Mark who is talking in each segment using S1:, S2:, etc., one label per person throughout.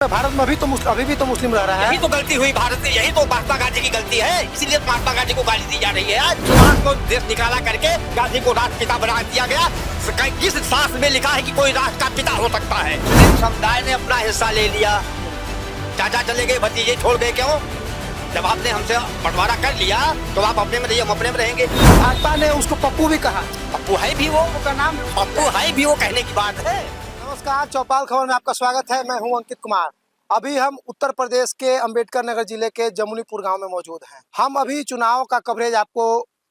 S1: भारत में अभी भी तो मुस्लिम रह रहा है।
S2: यही तो गलती हुई भारत से, यही तो महात्मा गांधी की गलती है, इसीलिए महात्मा गांधी को गाली दी जा रही है। आज समाज को देश निकाला करके गांधी को राष्ट्रपिता बना दिया गया। किस शास्त्र में लिखा है कि कोई राष्ट्र का पिता हो सकता है? समुदाय ने अपना हिस्सा ले लिया, चाचा चले गए, भतीजे छोड़ गए। क्यों? जब आपने हमसे बंटवारा कर लिया तो आप अपने में रहिए, हम अपने में रहेंगे।
S1: भाजपा ने उसको पप्पू भी कहा।
S2: पप्पू है भी वो, उसका नाम पप्पू है भी वो, कहने की बात है।
S1: नमस्कार, चौपाल खबर में आपका स्वागत है। मैं हूं अंकित कुमार। अभी हम उत्तर प्रदेश के अंबेडकर नगर जिले के जमुनीपुर गांव में मौजूद हैं। हम अभी चुनाव का कवरेज आपको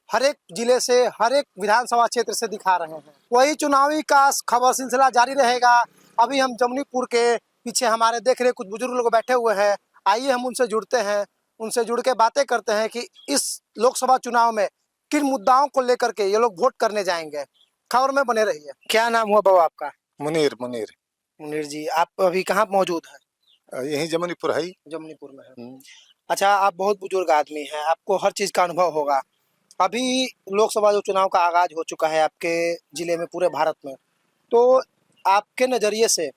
S1: हर एक जिले से, हर एक विधानसभा क्षेत्र से दिखा रहे हैं। वही चुनावी का खबर सिलसिला जारी रहेगा। अभी हम जमुनीपुर के पीछे हमारे देख रहे कुछ बुजुर्ग लोग बैठे हुए हैं। आइए हम उनसे जुड़ते हैं, उनसे जुड़ के बातें करते हैं कि इस लोकसभा चुनाव में किन मुद्दाओं को लेकर के ये लोग वोट करने जाएंगे। खबर में बने रहिए। क्या नाम हुआ बाबू आपका?
S3: मुनीर
S1: मुनीर जी, आप अभी कहाँ मौजूद हैं?
S3: यही जमुनीपुर है।
S1: जमुनीपुर में है। अच्छा, आप बहुत बुजुर्ग आदमी हैं, आपको हर चीज का अनुभव होगा। अभी लोकसभा जो चुनाव का आगाज हो चुका है आपके जिले में, पूरे भारत में, तो आपके नजरिए से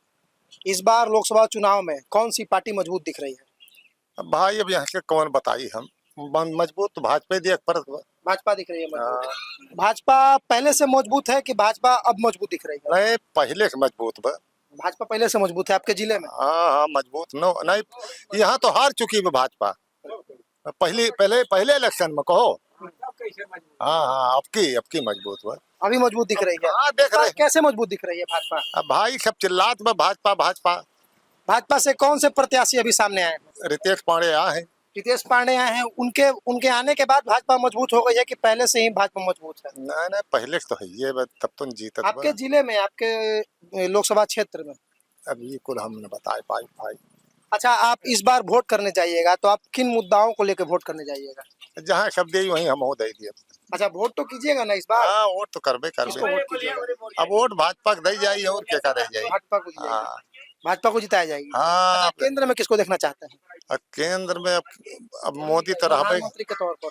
S1: इस बार लोकसभा चुनाव में कौन सी पार्टी मजबूत दिख रही है?
S3: अब भाई अब यहाँ के कौन बताई हम मजबूत तो भाजपा देख पर
S1: भाजपा दिख रही है मजबूत। भाजपा पहले से मजबूत है कि भाजपा अब मजबूत दिख रही है?
S3: नहीं, पहले से मजबूत बा।
S1: भाजपा पहले से मजबूत है आपके जिले में?
S3: हाँ मजबूत नो नहीं, यहाँ तो हार चुकी है भाजपा। पहले इलेक्शन में कहो। हाँ आपकी मजबूत बा।
S1: अभी मजबूत दिख रही है?
S3: हाँ देख रहे।
S1: कैसे मजबूत दिख रही है भाजपा?
S3: अब भाई सब चिल्लात में भाजपा भाजपा।
S1: भाजपा से कौन से प्रत्याशी अभी सामने आए?
S3: रितेश पांडे आए हैं।
S1: रितेश पांडे आए हैं। उनके आने के बाद भाजपा मजबूत हो गई है कि पहले से ही भाजपा मजबूत है?
S3: नहीं पहले तो है ये, तब तो जीतत
S1: आपके जिले में, आपके लोकसभा क्षेत्र में?
S3: अब ये कुल हम न बताए पाई भाई।
S1: अच्छा, आप इस बार वोट करने जाइएगा तो आप किन मुद्दाओं को लेकर वोट करने जाइएगा?
S3: जहाँ शब्द है वहीं हम हो दे दिए।
S1: अच्छा, वोट तो कीजिएगा ना इस बार?
S3: हाँ वोट तो करबे
S1: किसको वोट कीजिएगा?
S3: अब वोट भाजपा को दे जाइए और क्या करे जाइए।
S1: भाजपा को दीजिएगा।
S3: हाँ
S1: भाजपा को जिताया जाएगी।
S3: हाँ।
S1: अच्छा, केंद्र में किसको देखना चाहते हैं?
S3: केंद्र में अब मोदी तो रहा।
S1: प्रधानमंत्री के तौर पर?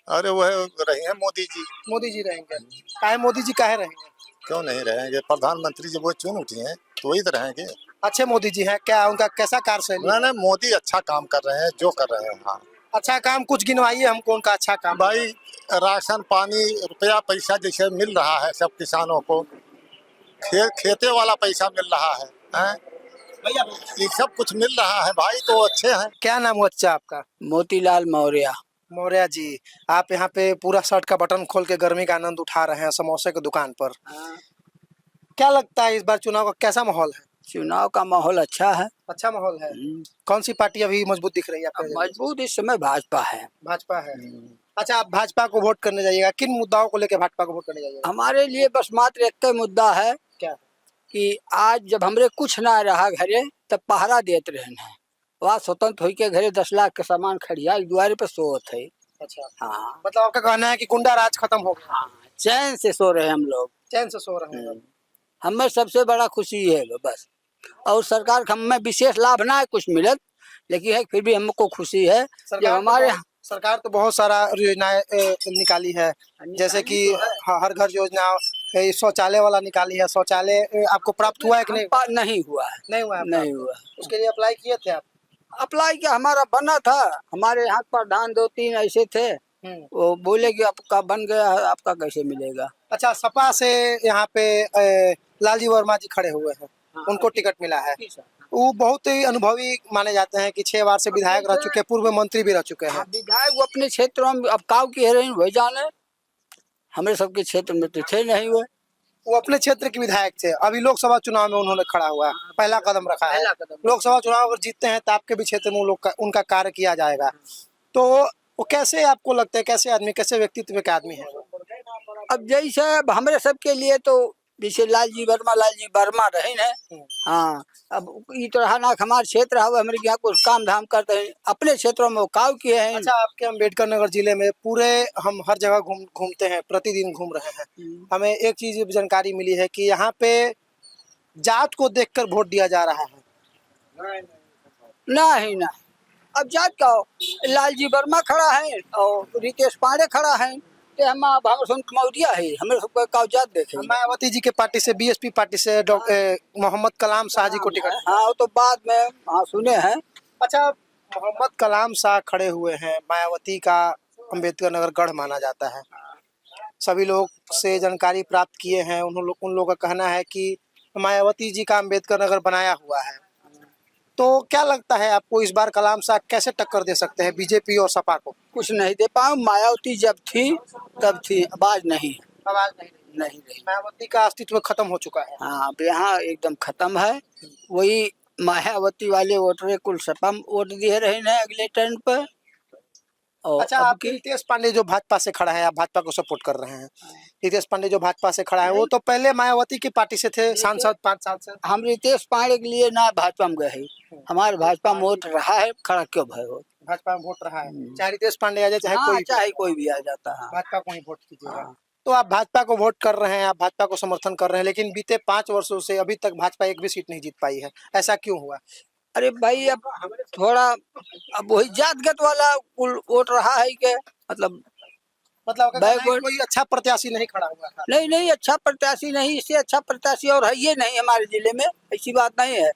S3: अरे वह रहे हैं मोदी जी।
S1: मोदी जी रहेंगे? काहे मोदी जी काहे रहेंगे?
S3: क्यों नहीं रहेंगे? प्रधानमंत्री जब वो चुन उठी हैं तो वही तो रहेंगे।
S1: अच्छे मोदी जी हैं क्या? उनका कैसा कार्यशैली?
S3: नहीं मोदी अच्छा काम कर रहे हैं, जो कर रहे हैं। हाँ
S1: अच्छा काम कुछ गिनवाइए हमको उनका अच्छा काम।
S3: भाई राशन पानी रुपया पैसा जैसे मिल रहा है सब किसानों को, खेते वाला पैसा मिल रहा है, हैं? ये सब कुछ मिल रहा है भाई, तो अच्छे हैं।
S1: क्या नाम हुआ अच्छा आपका?
S4: मोतीलाल मौर्य।
S1: मौर्य जी, आप यहाँ पे पूरा शर्ट का बटन खोल के गर्मी का आनंद उठा रहे हैं समोसे की दुकान पर। क्या लगता है इस बार चुनाव का कैसा माहौल है?
S4: चुनाव का माहौल अच्छा है।
S1: अच्छा माहौल है। कौन सी पार्टी अभी मजबूत दिख रही है आपको?
S4: मजबूत इस समय भाजपा है।
S1: भाजपा है। अच्छा, आप भाजपा को वोट करने जाइएगा। किन मुद्दाओं को लेकर भाजपा को वोट करने जाइएगा?
S4: हमारे लिए बस मात्र एक ही मुद्दा है।
S1: क्या?
S4: कि आज जब हमरे कुछ ना रहा घरे तब पहरा देते रहना है। वह स्वतंत्र होके घरे 10 लाख के सामान खड़िया द्वारे पे सोत है।
S1: अच्छा,
S4: हाँ
S1: मतलब आपका कहना है कि गुंडा राज खत्म हो गया?
S4: हाँ, चैन से सो रहे हम लोग,
S1: चैन से सो रहे हैं।
S4: हमें सबसे बड़ा खुशी है बस। और सरकार का हमें विशेष लाभ ना है कुछ मिलत, लेकिन है फिर भी हमको खुशी है। जब हमारे
S1: सरकार तो बहुत सारा योजनाएं निकाली है, जैसे कि हर घर योजना, शौचालय वाला निकाली है। शौचालय आपको प्राप्त हुआ है कि नहीं?
S4: नहीं हुआ है।
S1: नहीं हुआ है?
S4: नहीं हुआ।
S1: उसके लिए अप्लाई किए थे आप?
S4: अप्लाई किया, हमारा बना था। हमारे यहाँ प्रधान 2-3 ऐसे थे, वो बोले कि आपका बन गया, आपका कैसे मिलेगा।
S1: अच्छा, सपा से यहाँ पे लालजी वर्मा जी खड़े हुए हैं। उनको टिकट मिला है। वो बहुत ही अनुभवी माने जाते हैं कि 6 बार से विधायक रह चुके, पूर्व मंत्री भी रह चुके हैं।
S4: विधायक वो अपने क्षेत्रों में अब काव की है वही जाने, हमारे सबके क्षेत्र में तो थे नहीं।
S1: वो अपने क्षेत्र के विधायक थे। अभी लोकसभा चुनाव में उन्होंने खड़ा हुआ है, पहला कदम रखा है। लोकसभा चुनाव अगर जीतते हैं तो आपके भी क्षेत्र में उनका कार्य किया जाएगा। तो वो कैसे आपको लगता है, कैसे आदमी, कैसे व्यक्तित्व के आदमी है?
S4: अब जैसे हमारे सबके लिए तो जैसे लालजी वर्मा रहे हैं। हाँ, अब ये तो रहा ना हमारे क्षेत्र है, हमारे यहाँ कुछ काम धाम करते हैं अपने क्षेत्रों में, वो काव किए हैं।
S1: अच्छा, आपके अम्बेडकर नगर जिले में पूरे हम हर जगह घूमते हैं, प्रतिदिन घूम रहे हैं। हमें एक चीज जानकारी मिली है कि यहाँ पे जात को देखकर वोट दिया जा रहा है।
S4: नहीं, अब जात का लालजी वर्मा खड़ा है और रितेश पांडे खड़ा है। ते हम भावर सुन मौरिया है हमें सबका कागजात देखे।
S1: मायावती जी के पार्टी से, बीएसपी पार्टी से डॉक्टर मोहम्मद कलाम शाह जी को टिकट।
S4: हाँ वो तो बाद में हाँ सुने हैं।
S1: अच्छा, मोहम्मद कलाम शाह खड़े हुए हैं, मायावती का अंबेडकर नगर गढ़ माना जाता है। सभी लोग से जानकारी प्राप्त किए हैं, उन लोगों का कहना है कि मायावती जी का अंबेडकर नगर बनाया हुआ है। तो क्या लगता है आपको, इस बार कलाम शाह कैसे टक्कर दे सकते हैं बीजेपी और सपा को?
S4: कुछ नहीं दे पाऊँ, मायावती जब थी तब थी, आवाज नहीं।
S1: आवाज नहीं,
S4: नहीं।
S1: मायावती का अस्तित्व खत्म हो चुका है।
S4: हाँ अब यहाँ एकदम खत्म है। वही मायावती वाले वोटर कुल सपा वोट दिए रहे हैं अगले टर्न पर। और
S1: अच्छा,
S4: अब
S1: आपके
S4: की
S1: रितेश पांडे जो भाजपा से खड़ा है, आप भाजपा को सपोर्ट कर रहे हैं। रितेश पांडे जो भाजपा से खड़ा है, वो तो पहले मायावती की पार्टी से थे, सांसद 5 साल से।
S4: हम रितेश पांडे के लिए ना भाजपा में गए, हमारे भाजपा में वोट रहा है, खड़ा क्यों भाई हो।
S1: भाजपा में वोट रहा है, चाहे रितेश पांडे आ जाए चाहे
S4: हाँ,
S1: कोई,
S4: चाहे कोई भी आ जाता है।
S1: भाजपा को ही वोट कीजिएगा।
S4: हाँ।
S1: तो आप भाजपा को वोट कर रहे हैं, आप भाजपा को समर्थन कर रहे हैं, लेकिन बीते 5 वर्षों से अभी तक भाजपा एक भी सीट नहीं जीत पाई है, ऐसा क्यों हुआ?
S4: अरे भाई अब थोड़ा अब वही जातगत वाला कुल वोट रहा है कि मतलब
S1: मतलब अगर
S4: Backward-
S1: कोई अच्छा प्रत्याशी नहीं खड़ा हुआ था।
S4: नहीं अच्छा प्रत्याशी नहीं, इससे अच्छा प्रत्याशी और है ये नहीं हमारे जिले में, ऐसी बात नहीं है।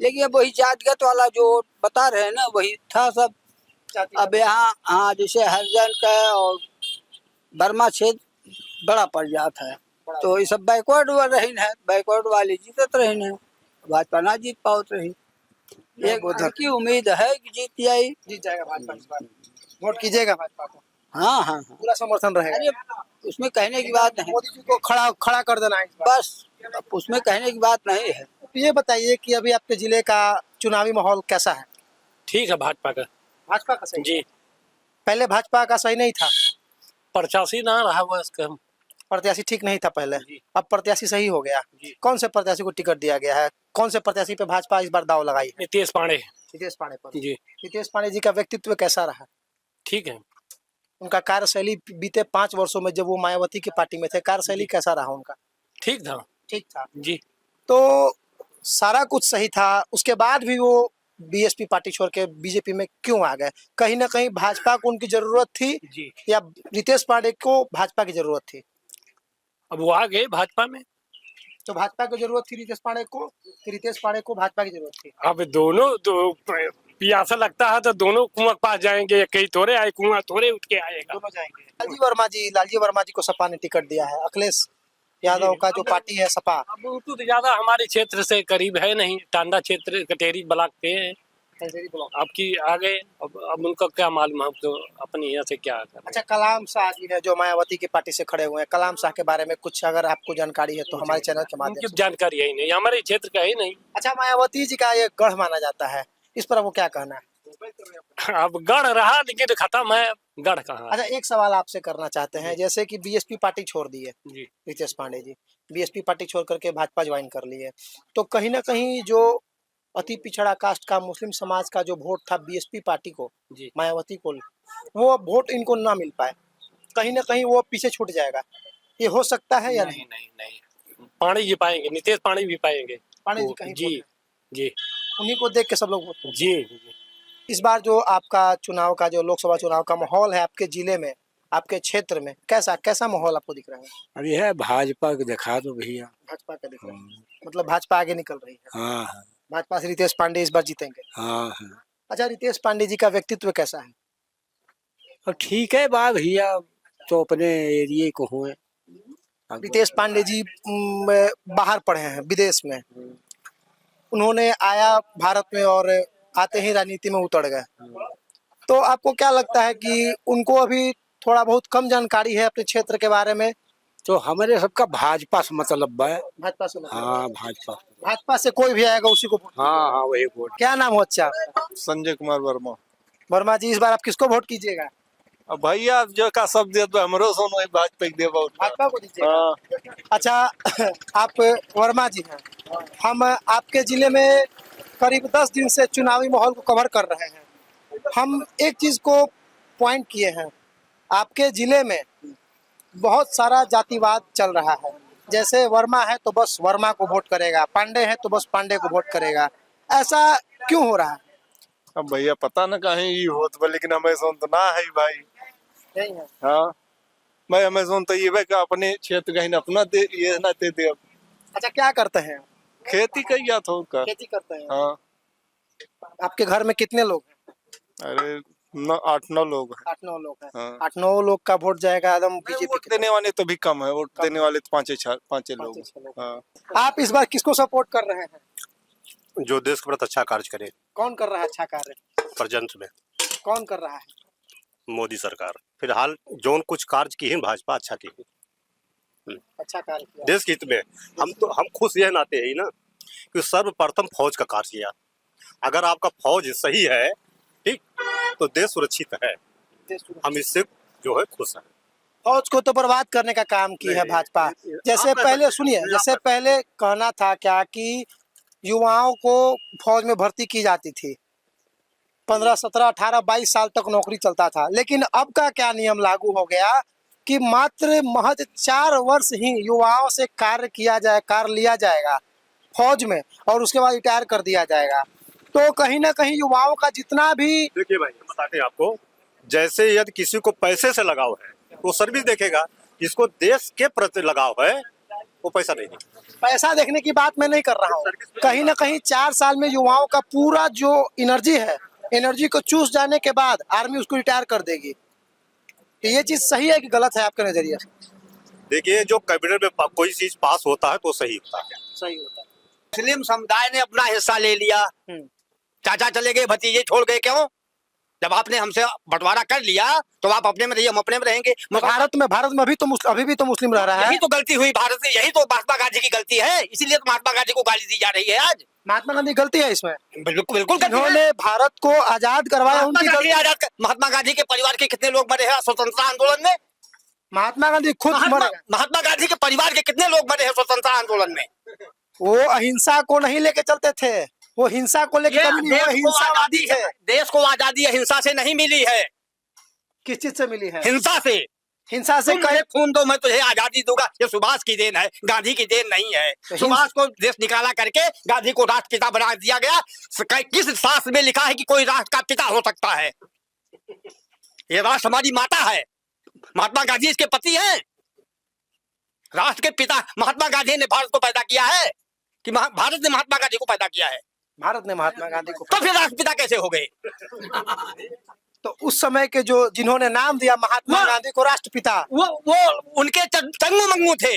S4: लेकिन अब वही जातगत वाला जो बता रहे हैं ना वही था सब। अब यहाँ हाँ जैसे हरिजन का और बर्मा क्षेत्र बड़ा पड़ जाता है, तो ये सब बैकवर्ड रही है, बैकवर्ड वाले जीतत रही है, भाजपा ना जीत पाओ रही। एक
S1: उधर
S4: की उम्मीद है कि जीत जाए।
S1: जीत जाएगा भाजपा इस बार, वोट कीजिएगा भाजपा को,
S4: हाँ
S1: पूरा समर्थन रहेगा।
S4: अरे उसमें कहने की बात नहीं,
S1: मोदी जी को खड़ा कर देना है इस बार।
S4: बस उसमें कहने की बात नहीं है।
S1: तो ये बताइए कि अभी आपके जिले का चुनावी माहौल कैसा है?
S5: ठीक है भाजपा का।
S1: भाजपा का सही?
S5: जी,
S1: पहले भाजपा का सही नहीं था,
S5: प्रत्याशी ना रहा हुआ इसका।
S1: प्रत्याशी ठीक नहीं था पहले,
S5: जी।
S1: अब प्रत्याशी सही हो गया।
S5: जी।
S1: कौन से प्रत्याशी को टिकट दिया गया है? कौन से प्रत्याशी पे भाजपा इस बार दाव लगाई है?
S5: नीतीश पांडे।
S1: रितेश पांडे पर।
S5: जी,
S1: रितेश पांडे जी का व्यक्तित्व कैसा रहा?
S5: ठीक है।
S1: उनका कार्यशैली बीते 5 वर्षों में जब वो मायावती की पार्टी में थे, कार्यशैली कैसा रहा उनका?
S5: ठीक था।
S1: ठीक था।
S5: जी,
S1: तो सारा कुछ सही था, उसके बाद भी वो बीएसपी पार्टी छोड़ के बीजेपी में क्यों आ गए? कहीं ना कहीं भाजपा को उनकी जरूरत थी
S5: जी।
S1: या रितेश पांडे को भाजपा की जरूरत थी?
S5: अब वो आ गए भाजपा में।
S1: तो भाजपा की जरूरत थी रितेश पांडे को, कि रितेश पांडे को भाजपा की जरूरत थी?
S5: अब दोनों पियासा लगता है तो दोनों कुआं के पास जाएंगे, कहीं थोड़े आए कुआं थोड़े उठ के आएगा।
S1: दोनों जाएंगे। लालजी वर्मा जी को सपा ने टिकट दिया है। अखिलेश यादव का जो पार्टी है सपा,
S5: अब वो तो ज्यादा हमारे क्षेत्र से करीब है नहीं, टांडा क्षेत्र कटेरी ब्लॉक पे है। अब की आ गए, अब उनका क्या मालूम हमको, अपने यहाँ से क्या करना।
S1: अच्छा, कलाम शाह जी है जो मायावती की पार्टी से खड़े हुए हैं, कलाम शाह के बारे में कुछ अगर आपको जानकारी है तो हमारे चैनल के माध्यम
S5: उनकी
S1: से।
S5: जानकारी है ही नहीं, हमारे क्षेत्र का ही नहीं।
S1: अच्छा, मायावती जी का ये गढ़ माना जाता है, इस पर वो क्या कहना है?
S5: अब गढ़ रहा लेकिन खत्म है, गढ़ कहाँ है?
S1: अच्छा, एक सवाल आपसे करना चाहते हैं, जैसे कि बीएसपी पार्टी छोड़ दी है
S5: जी,
S1: रितेश पांडे जी, बीएसपी पार्टी छोड़ करके भाजपा ज्वाइन कर ली है, तो कहीं ना कहीं जो अति पिछड़ा कास्ट का मुस्लिम समाज का जो वोट था बीएसपी पार्टी को,
S5: जी।
S1: मायावती को, वो वोट इनको ना मिल पाए, कहीं ना कहीं वो पीछे छूट जाएगा, ये हो सकता है या नहीं?
S5: नहीं पानी जी पाएंगे, नीतीश पानी भी पाएंगे।
S1: पांडे जी कहीं
S5: जी जी
S1: उन्हीं को देख के सब लोग वोट।
S5: जी।
S1: इस बार जो आपका चुनाव का, जो लोकसभा चुनाव का माहौल है आपके जिले में, आपके क्षेत्र में, कैसा माहौल आपको दिख रहा है?
S6: अभी है भाजपा को दिखा दो भैया।
S1: भाजपा का दिख रहा है, मतलब भाजपा आगे निकल रही है।
S6: हाँ
S1: भाजपा से रितेश पांडे इस बार जीतेंगे।
S6: हाँ।
S1: अच्छा, रितेश पांडे जी का व्यक्तित्व कैसा है?
S6: अब ठीक है बा भैया, तो अपने एरिए को हुए।
S1: रितेश पांडे जी बाहर पढ़े हैं, विदेश में, उन्होंने आया भारत में और आते ही राजनीति में उतर गए, तो आपको क्या लगता है कि उनको अभी थोड़ा बहुत कम जानकारी है अपने क्षेत्र के बारे में?
S6: तो हमारे सबका भाजपा से मतलब है।
S1: भाजपा से मतलब?
S6: हाँ भाजपा।
S1: भाजपा से कोई भी आएगा उसी को वोट।
S6: हाँ हाँ वही वोट।
S1: क्या नाम हो? अच्छा,
S3: संजय कुमार वर्मा।
S1: वर्मा जी, इस बार आप किसको वोट कीजिएगा?
S3: अब भैया जो का सब दे दो, हमरो सुनो भाजपा के देबो।
S1: भाजपा को दीजिएगा।
S3: हाँ।
S1: अच्छा, आप वर्मा जी हैं, हम आपके जिले में करीब 10 दिन से चुनावी माहौल को कवर कर रहे हैं। हम एक चीज को पॉइंट किए हैं, आपके जिले में बहुत सारा जातिवाद चल रहा है, जैसे वर्मा है तो बस वर्मा को वोट करेगा, पांडे है तो बस पांडे को वोट करेगा, ऐसा क्यों हो रहा है?
S3: अब भैया पता न कहीं ये होत बा, लेकिन हमें सुन तो ना है भाई।
S1: नहीं है।
S3: हाँ,
S7: मैं अमेजोन तो ये कि अपने क्षेत्र कहीं अपना दे ये ना दे
S1: अच्छा, क्या करते हैं?
S7: खेती कही थो का।
S1: खेती करते हैं।
S7: हाँ।
S1: आपके घर में कितने लोग हैं?
S7: अरे 8-9 लोग हैं।
S1: 8-9 लोग हैं।
S7: हाँ।
S1: 8-9 लोग का वोट जाएगा एकदम
S7: नहीं,
S1: बीजेपी
S7: वोट देने वाले तो भी कम है, वोट देने वाले तो 5-6 लोग। हाँ।
S1: आप इस बार किसको सपोर्ट कर रहे हैं?
S8: जो देश के प्रति अच्छा कार्य करे।
S1: कौन कर रहा है अच्छा कार्य?
S8: प्रेजेंट में
S1: कौन कर रहा है?
S8: मोदी सरकार फिलहाल जोन कुछ कार्य की है भाजपा अच्छा की है।
S1: अच्छा कार्य किया।
S8: देश के हित में हम खुश यह नाते हैं ना कि सर्वप्रथम फौज का कार्य किया। अगर आपका फौज सही है, ठीक, तो देश सुरक्षित है। हम इससे जो है खुश हैं।
S1: फौज को तो बर्बाद करने का काम की है भाजपा। जैसे पहले सुनिए, जैसे पहले कहना था क्या कि युवाओं को फौज में भर्ती की जाती थी, 15, 17, 18, 22 साल तक नौकरी चलता था। लेकिन अब का क्या नियम लागू हो गया कि मात्र महज 4 वर्ष ही युवाओं से कार्य लिया जाएगा फौज में, और उसके बाद रिटायर कर दिया जाएगा। तो कहीं ना कहीं युवाओं का जितना भी,
S8: देखिए भाई, हम बताते हैं आपको, जैसे यदि किसी को पैसे से लगाव है वो सर्विस देखेगा, जिसको देश के प्रति लगाव है वो पैसा नहीं देगा।
S1: पैसा देखने की बात मैं नहीं कर रहा हूँ। कहीं ना कहीं 4 साल में युवाओं का पूरा जो एनर्जी है, एनर्जी को चूस जाने के बाद आर्मी उसको रिटायर कर देगी। तो ये चीज सही है कि गलत है आपके नजरिए से?
S8: देखिए, जो कैबिनेट में कोई चीज पास होता है तो सही होता है।
S1: सही होता है।
S2: मुस्लिम समुदाय ने अपना हिस्सा ले लिया, चाचा चले गए, भतीजे छोड़ गए। क्यों? जब आपने हमसे बंटवारा कर लिया तो आप अपने में रहिए, हम अपने में रहेंगे।
S1: भारत में अभी भी तो मुस्लिम रह रहा है।
S2: यही तो गलती हुई भारत से, यही तो महात्मा गांधी की गलती है। इसीलिए तो महात्मा गांधी को गाली दी जा रही है आज।
S1: महात्मा गांधी गलती है इसमें?
S2: बिल्कुल बिल्कुल गलती है।
S1: उन्होंने भारत को आजाद करवाया, उनकी गलती।
S2: महात्मा गांधी के परिवार के कितने लोग मरे हैं स्वतंत्रता आंदोलन में?
S1: महात्मा गांधी खुद मरे।
S2: महात्मा गांधी के परिवार के कितने लोग मरे हैं स्वतंत्रता आंदोलन में?
S1: वो अहिंसा को नहीं लेके चलते थे, वो हिंसा को लेके कभी नहीं, वो हिंसावादी थे।
S2: देश को आजादी हिंसा से नहीं मिली है।
S1: किस चीज से मिली है?
S2: हिंसा से।
S1: हिंसा से
S2: मुझे खून दो, मैं तुझे आजादी दूंगा, ये सुभाष की देन है, गांधी की देन नहीं है। सुभाष को देश निकाला करके गांधी को राष्ट्रपिता बना दिया गया। किस शास्त्र में लिखा है कि कोई राष्ट्र का पिता हो सकता है? ये राष्ट्र हमारी माता है, महात्मा गांधी इसके पति हैं। राष्ट्र के पिता महात्मा गांधी ने भारत को पैदा किया है कि भारत ने महात्मा गांधी को पैदा किया है?
S1: भारत ने महात्मा गांधी को।
S2: तो फिर राष्ट्रपिता कैसे हो गए?
S1: तो उस समय के जो जिन्होंने नाम दिया महात्मा गांधी को राष्ट्रपिता,
S2: वो उनके चंगू मंगू थे।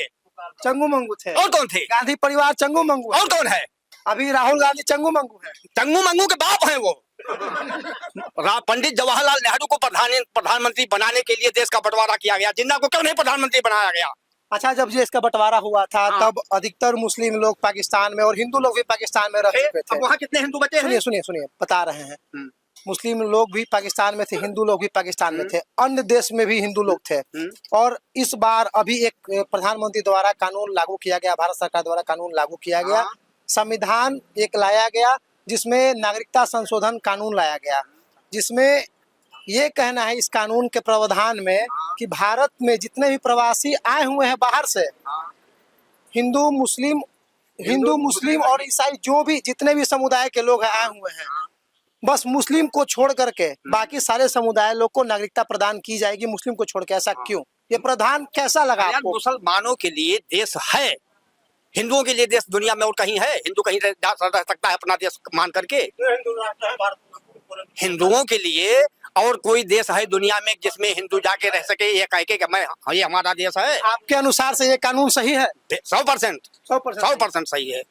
S1: चंगू मंगू थे।
S2: और कौन थे?
S1: गांधी परिवार चंगू मंगू।
S2: और कौन है?
S1: अभी राहुल गांधी चंगू मंगू है।
S2: चंगू मंगू के बाप हैं वो। पंडित जवाहरलाल नेहरू को प्रधानमंत्री बनाने के लिए देश का बंटवारा किया गया। जिन्ना को क्यों नहीं प्रधानमंत्री बनाया गया?
S1: अच्छा, जब देश का बंटवारा हुआ था तब अधिकतर मुस्लिम लोग पाकिस्तान में और हिंदू लोग भी पाकिस्तान में रह चुके थे।
S2: वहाँ कितने हिंदू बचे हैं?
S1: सुनिए बता रहे हैं। मुस्लिम लोग भी पाकिस्तान में थे, हिंदू लोग भी पाकिस्तान में थे, अन्य देश में भी हिंदू लोग थे। और इस बार अभी एक प्रधानमंत्री द्वारा कानून लागू किया गया, भारत सरकार द्वारा कानून लागू किया गया, संविधान एक लाया गया जिसमें नागरिकता संशोधन कानून लाया गया, जिसमें ये कहना है इस कानून के प्रावधान में कि भारत में जितने भी प्रवासी आए हुए हैं बाहर से, हिंदू मुस्लिम और ईसाई, जो भी जितने भी समुदाय के लोग आए हुए हैं, बस मुस्लिम को छोड़ करके बाकी सारे समुदाय लोग को नागरिकता प्रदान की जाएगी, मुस्लिम को छोड़ के। ऐसा क्यों? ये प्रावधान कैसा लगा आपको?
S2: मुसलमानों के लिए देश है, हिंदुओं के लिए देश दुनिया में और कहीं है? हिंदू कहीं रह सकता है अपना देश मान करके? हिंदुओं के लिए और कोई देश है दुनिया में जिसमें हिंदू जाके रह सके, ये कह के मैं ये हमारा देश है?
S1: आपके अनुसार से ये कानून सही है?
S2: 100% सही है।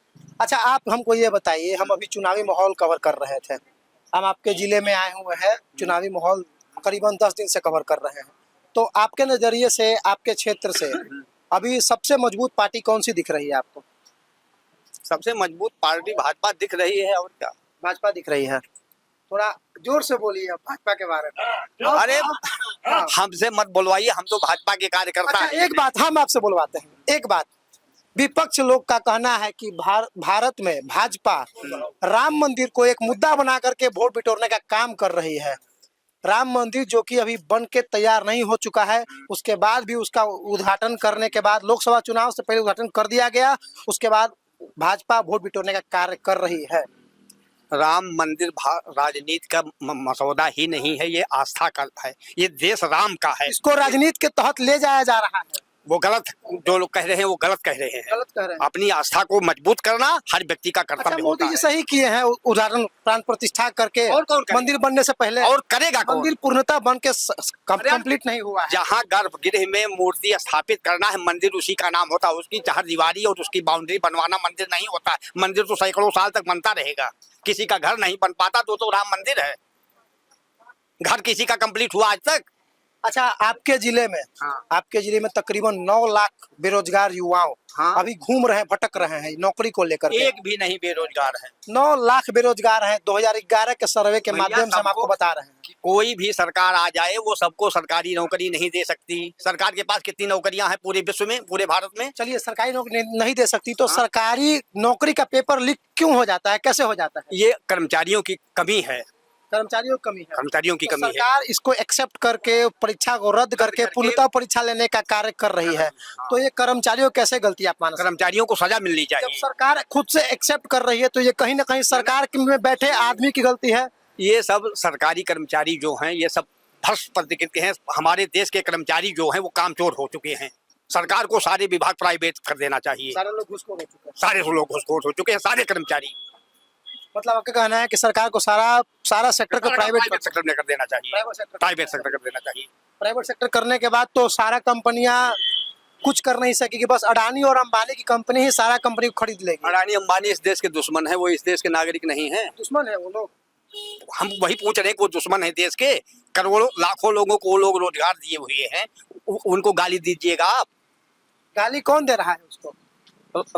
S1: अच्छा, आप हमको ये बताइए, हम अभी चुनावी माहौल कवर कर रहे थे, हम आपके जिले में आए हुए हैं, चुनावी माहौल करीबन 10 दिन से कवर कर रहे हैं, तो आपके नजरिए से, आपके क्षेत्र से अभी सबसे मजबूत पार्टी कौन सी दिख रही है आपको?
S2: सबसे मजबूत पार्टी भाजपा दिख रही है। और क्या?
S1: भाजपा दिख रही है? थोड़ा जोर से बोलिए भाजपा के बारे में।
S2: अरे हमसे मत बोलवाइए, हम तो भाजपा के कार्यकर्ता हैं।
S1: एक बात हम आपसे बोलवाते हैं, एक बात, विपक्ष लोग का कहना है कि भारत में भाजपा राम मंदिर को एक मुद्दा बना करके वोट बिटोरने का काम कर रही है। राम मंदिर जो कि अभी बन के तैयार नहीं हो चुका है, उसके बाद भी उसका उद्घाटन करने के बाद, लोकसभा चुनाव से पहले उद्घाटन कर दिया गया, उसके बाद भाजपा वोट बिटोरने का कार्य कर रही है।
S2: राम मंदिर राजनीति का मसौदा ही नहीं है, ये आस्था का है। ये देश राम का है।
S1: इसको राजनीति के तहत ले जाया जा रहा है।
S2: वो गलत, जो लोग कह रहे हैं वो गलत कह रहे हैं।
S1: गलत कह रहे हैं।
S2: अपनी आस्था को मजबूत करना हर व्यक्ति का
S1: अच्छा,
S2: कर्तव्य
S1: मोदी
S2: होता
S1: जी
S2: है।
S1: सही किए हैं, उदाहरण प्राण प्रतिष्ठा करके।
S2: और कौन करेगा?
S1: मंदिर बनने से पहले
S2: और करेगा कौन?
S1: मंदिर पूर्णतः बन के
S2: अरे
S1: कंप्लीट नहीं हुआ है।
S2: जहाँ गर्भगृह में मूर्ति स्थापित करना है, मंदिर उसी का नाम होता है। उसकी चारदीवारी और उसकी बाउंड्री बनवाना मंदिर नहीं होता। मंदिर तो सैकड़ों साल तक बनता रहेगा। किसी का घर नहीं बन पाता तो राम मंदिर है। घर किसी का कंप्लीट हुआ आज तक?
S1: अच्छा, आपके जिले में
S2: हाँ।
S1: आपके जिले में तकरीबन 9 लाख बेरोजगार युवाओं
S2: हाँ।
S1: अभी घूम रहे हैं, भटक रहे हैं नौकरी को लेकर के।
S2: एक भी नहीं बेरोजगार है।
S1: 9 लाख बेरोजगार हैं 2011 के सर्वे के
S2: भैया,
S1: माध्यम से हम
S2: सबको-
S1: आपको बता रहे हैं।
S2: कि कोई भी सरकार आ जाए वो सबको सरकारी नौकरी नहीं दे सकती। सरकार के पास कितनी नौकरियां हैं पूरे विश्व में, पूरे भारत में?
S1: चलिए, सरकारी नौकरी नहीं दे सकती तो
S2: हाँ।
S1: सरकारी नौकरी का पेपर लीक क्यों हो जाता है, कैसे हो जाता है?
S2: ये कर्मचारियों की कमी है।
S1: कर्मचारियों की कमी है।
S2: कर्मचारियों की
S1: तो
S2: कमी है।
S1: सरकार इसको एक्सेप्ट करके परीक्षा को रद्द करके पूर्णतः परीक्षा लेने का कार्य कर रही है। तो ये कर्मचारियों कैसे गलती आप मान सकते हैं?
S2: कर्मचारियों को सजा मिलनी
S1: जब
S2: चाहिए।
S1: सरकार खुद से एक्सेप्ट कर रही है तो ये कहीं ना कहीं सरकार में बैठे आदमी की गलती है।
S2: ये सब सरकारी कर्मचारी जो हैं ये सब भ्रष्ट प्रकृति के हैं। हमारे देश के कर्मचारी जो हैं वो कामचोर हो चुके हैं। सरकार को सारे विभाग प्राइवेट कर देना चाहिए।
S1: सारे लोग घुसखोर हो चुके हैं।
S2: सारे लोग घुसखोर हो चुके हैं, सारे कर्मचारी।
S1: मतलब आपका कहना है कि सरकार को सारा सेक्टर को प्राइवेट
S2: सेक्टर में कर देना चाहिए।
S1: प्राइवेट सेक्टर
S2: प्राइवेट सेक्टर कर देना चाहिए।
S1: प्राइवेट सेक्टर करने के बाद तो सारा कंपनियां कुछ कर नहीं सकेगी, बस अडानी और अंबानी की कंपनी ही सारा कंपनी को खरीद लेगी।
S2: अडानी अंबानी इस देश के दुश्मन है, वो इस देश के नागरिक नहीं है।
S1: दुश्मन है वो लोग।
S2: हम वही पूछ रहे हैं कि वो दुश्मन है देश के। करोड़ों लाखों लोगों को वो लोग रोजगार दिए हुए हैं, उनको गाली दीजिएगा आप?
S1: गाली कौन दे रहा है उसको?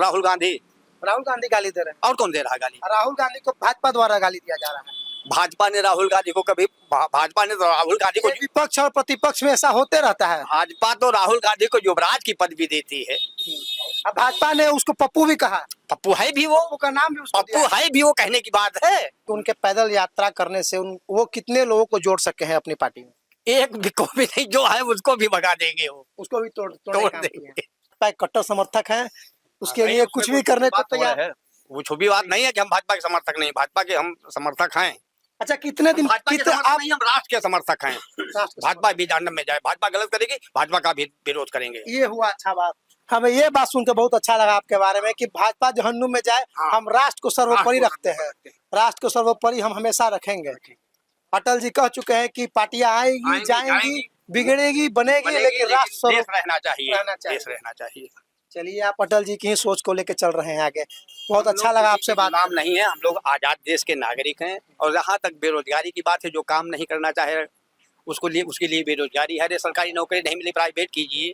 S2: राहुल गांधी।
S1: राहुल गांधी गाली दे रहे हैं।
S2: और कौन दे रहा है गाली?
S1: राहुल गांधी को भाजपा द्वारा गाली दिया जा रहा है।
S2: भाजपा ने राहुल गांधी को कभी भाजपा ने तो राहुल गांधी को
S1: ये विपक्ष और प्रतिपक्ष में ऐसा होते रहता है।
S2: भाजपा तो राहुल गांधी को युवराज की पदवी देती है।
S1: अब भाजपा ने उसको पप्पू भी कहा।
S2: पप्पू है भी वो,
S1: पप्पू का नाम भी उसको दिया
S2: पप्पू है भी वो, कहने की बात है।
S1: तो उनके पैदल यात्रा करने से वो कितने लोगों को जोड़ सके हैं अपनी पार्टी में?
S2: एक भी को भी नहीं, जो है उसको भी भगा देंगे वो,
S1: उसको भी तोड़
S2: तोड़
S1: काम
S2: देंगे।
S1: किए हैं। कट्टर समर्थक हैं, उसके
S2: नहीं,
S1: लिए
S2: उसमें
S1: कुछ भी
S2: कोई
S1: करने को
S2: बात थोड़ा
S1: तैयार
S2: है। वो छुपी बात नहीं है कि हम भाजपा के समर्थक नहीं, भाजपा के हम समर्थक हैं।
S1: अच्छा, कितने दिन
S2: भाजपा के
S1: कितने
S2: समर्थक
S1: आप
S2: नहीं, हम राष्ट्र के समर्थक हैं। भाजपा भी जांडम में जाए, भाजपा गलत करेगी, भाजपा का भी विरोध करेंगे।
S1: ये हुआ अच्छा बात। हमें ये बात सुनकर बहुत अच्छा लगा आपके बारे में कि भाजपा जहन्नुम में जाए,
S2: हाँ।
S1: हम राष्ट्र को सर्वोपरि
S2: राष्ट्र को
S1: रखते हैं। राष्ट्र को सर्वोपरि हम हमेशा रखेंगे। अटल जी कह चुके हैं कि पार्टियां आएंगी जाएंगी, बिगड़ेगी बनेगी, लेकिन राष्ट्र
S2: देश
S1: सर्व
S2: रहना चाहिए,
S1: रहना चाहिए।
S2: देश रहना चाहिए।
S1: चलिए, आप अटल जी की ही सोच को लेकर चल रहे हैं आगे। बहुत अच्छा लगा आपसे बात।
S2: नाम नहीं है, हम लोग आजाद देश के नागरिक हैं। और जहाँ तक बेरोजगारी की बात है, जो काम नहीं करना चाहे उसके लिए बेरोजगारी है। सरकारी नौकरी नहीं मिली, प्राइवेट कीजिए।